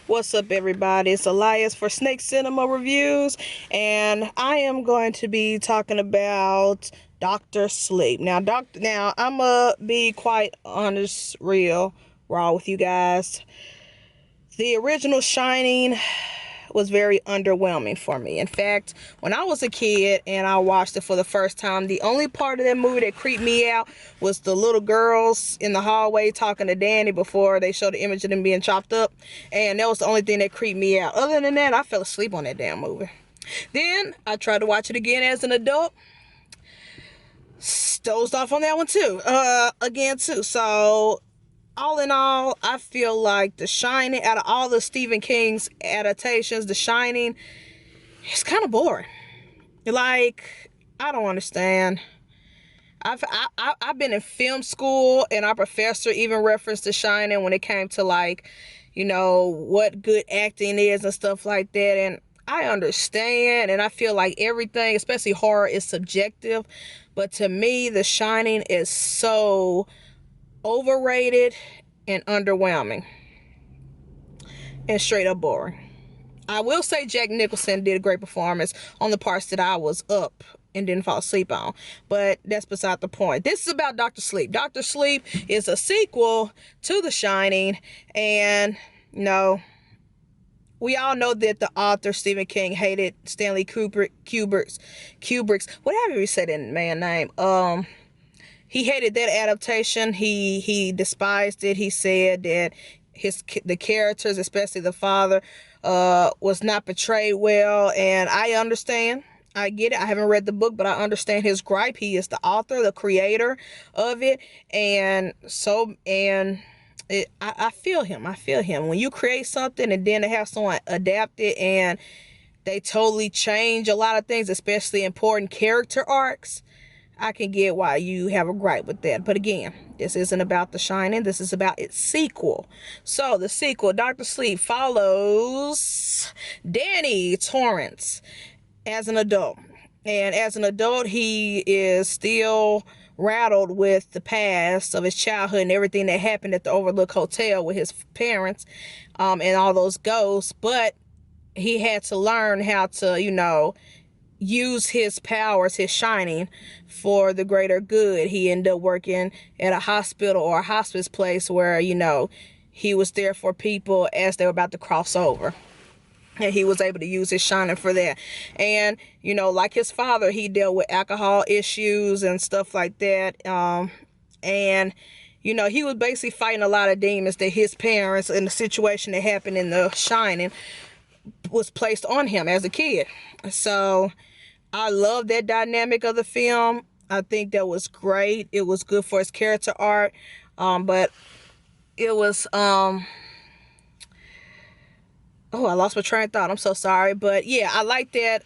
What's up, everybody? It's Elias for Snake Cinema Reviews, and I am going to be talking about Doctor Sleep. Now I'm gonna be quite honest, real, raw with you guys. The original Shining was very underwhelming for me. In fact, when I was a kid and I watched it for the first time, the only part of that movie that creeped me out was the little girls in the hallway talking to Danny before they showed the image of them being chopped up. And that was the only thing that creeped me out. Other than that, I fell asleep on that damn movie. Then I tried to watch it again as an adult. Dozed off on that one too. Again too. So all in all, I feel like The Shining, out of all the Stephen King's adaptations, The Shining is kind of boring. Like, I don't understand. I've been in film school, and our professor even referenced The Shining when it came to, like, what good acting is and stuff like that. And I understand, and I feel like everything, especially horror, is subjective. But to me, The Shining is so overrated and underwhelming and straight up boring. I will say Jack Nicholson did a great performance on the parts that I was up and didn't fall asleep on, but that's beside the point. This is about Dr. Sleep. Dr. Sleep is a sequel to The Shining, and we all know that the author Stephen King hated Stanley Kubrick's whatever you said in man name. He hated that adaptation. He despised it. He said that the characters, especially the father, was not portrayed well. And I understand. I get it. I haven't read the book, but I understand his gripe. He is the author, the creator of it, I feel him. I feel him. When you create something and then to have someone adapt it and they totally change a lot of things, especially important character arcs, I can get why you have a gripe with that. But again, this isn't about The Shining. This is about its sequel. So the sequel, Dr. Sleep, follows Danny Torrance as an adult. And as an adult, he is still rattled with the past of his childhood and everything that happened at the Overlook Hotel with his parents, and all those ghosts. But he had to learn how to, use his powers, his shining, for the greater good. He ended up working at a hospital or a hospice place where, he was there for people as they were about to cross over. And he was able to use his shining for that. And, like his father, he dealt with alcohol issues and stuff like that. And, he was basically fighting a lot of demons that his parents, in the situation that happened in The Shining, was placed on him as a kid. So I love that dynamic of the film. I think that was great. It was good for his character art. But it was, oh, I lost my train of thought. I'm so sorry. But yeah, I like that.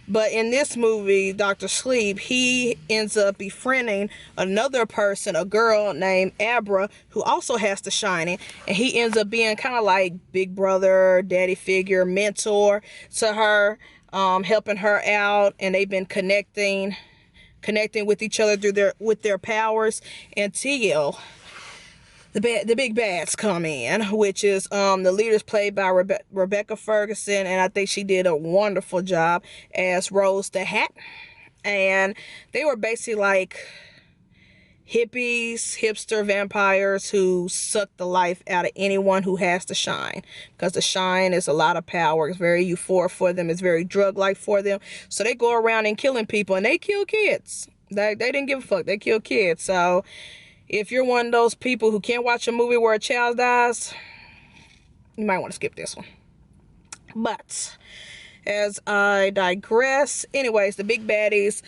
But in this movie, Dr. Sleep, he ends up befriending another person, a girl named Abra, who also has The Shining. And he ends up being kind of like big brother, daddy figure, mentor to her, helping her out. And they've been connecting with each other through their powers until the big bads come in, which is the leaders played by Rebecca Ferguson, and I think she did a wonderful job as Rose the Hat. And they were basically like hippies, hipster vampires who suck the life out of anyone who has the shine, because the shine is a lot of power. It's very euphoric for them. It's very drug-like for them. So they go around and killing people, and they kill kids. They didn't give a fuck. They kill kids. So if you're one of those people who can't watch a movie where a child dies, you might want to skip this one. But as I digress, anyways, the big baddies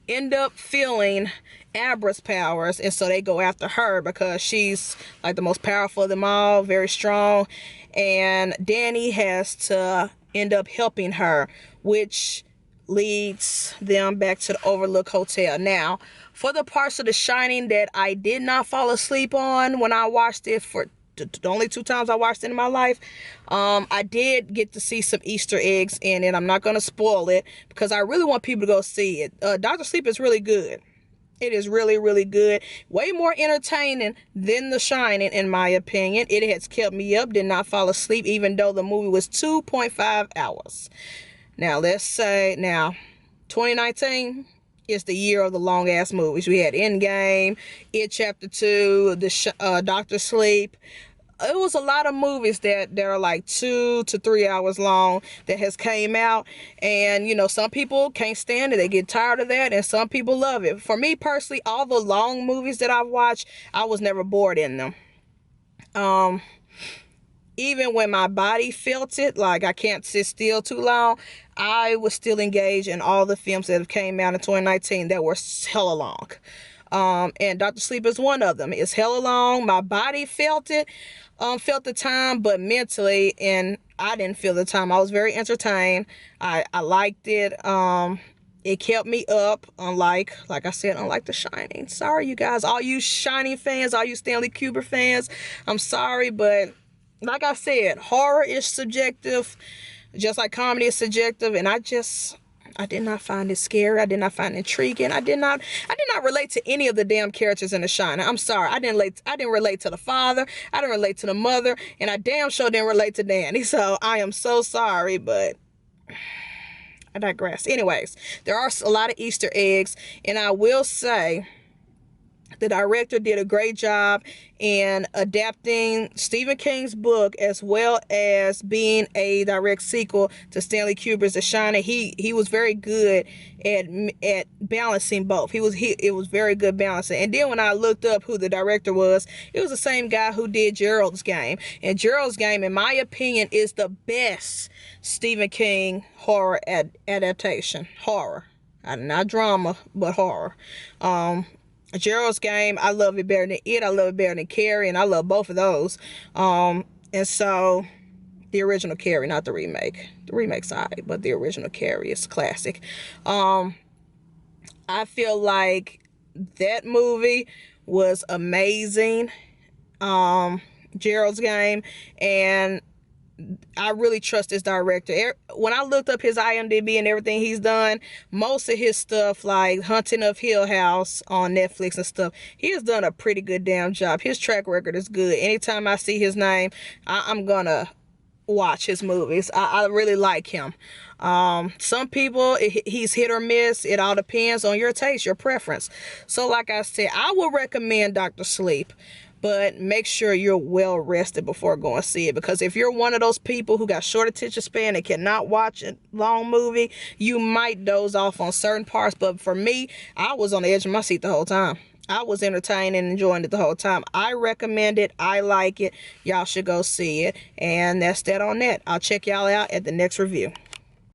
end up feeling Abra's powers, and so they go after her because she's like the most powerful of them all, very strong. And Danny has to end up helping her, which leads them back to the Overlook Hotel. Now, for the parts of The Shining that I did not fall asleep on when I watched it, for the only 2 times I watched it in my life, I did get to see some Easter eggs in it. I'm not going to spoil it because I really want people to go see it. Dr. Sleep is really good. It is really, really good. Way more entertaining than The Shining, in my opinion. It has kept me up, did not fall asleep, even though the movie was 2.5 hours. Now, let's say, 2019 is the year of the long-ass movies. We had Endgame, It Chapter 2, Doctor Sleep. It was a lot of movies that are like 2 to 3 hours long that has came out, and some people can't stand it, they get tired of that, and some people love it. For me personally, all the long movies that I've watched, I was never bored in them. Even when my body felt it, like I can't sit still too long, I was still engaged in all the films that have came out in 2019 that were hella long. And Dr. Sleep is one of them. It's hella long. My body felt it, felt the time, but mentally, and I didn't feel the time. I was very entertained. I liked it. It kept me up, like I said, unlike The Shining. Sorry, you guys, all you Shining fans, all you Stanley Kubrick fans, I'm sorry, but like I said, horror is subjective, just like comedy is subjective, and I did not find it scary. I did not find it intriguing. I did not relate to any of the damn characters in The Shining. I'm sorry. I didn't relate to the father. I didn't relate to the mother, and I damn sure didn't relate to Danny. So I am so sorry, but I digress. Anyways, there are a lot of Easter eggs, and I will say the director did a great job in adapting Stephen King's book, as well as being a direct sequel to Stanley Kubrick's The Shining. He was very good at balancing both. It was very good balancing. And then when I looked up who the director was, it was the same guy who did Gerald's Game. And Gerald's Game, in my opinion, is the best Stephen King horror adaptation. Horror, not drama, but horror. Gerald's Game, I love it better than It. I love it better than Carrie, and I love both of those. And so the original Carrie, not the remake. The remake's alright, but the original Carrie is classic. I feel like that movie was amazing. Gerald's Game, and I really trust this director. When I looked up his IMDb and everything he's done, most of his stuff, like Haunting of Hill House on Netflix and stuff, he has done a pretty good damn job. His track record is good. Anytime I see his name, I'm gonna watch his movies. I really like him. Some people, he's hit or miss. It all depends on your taste, your preference. So like I said, I would recommend Dr. Sleep, but make sure you're well rested before going to see it, because if you're one of those people who got short attention span and cannot watch a long movie, you might doze off on certain parts. But for me, I was on the edge of my seat the whole time. I was entertained and enjoying it the whole time. I recommend it. I like it. Y'all should go see it. And that's that on that. I'll check y'all out at the next review.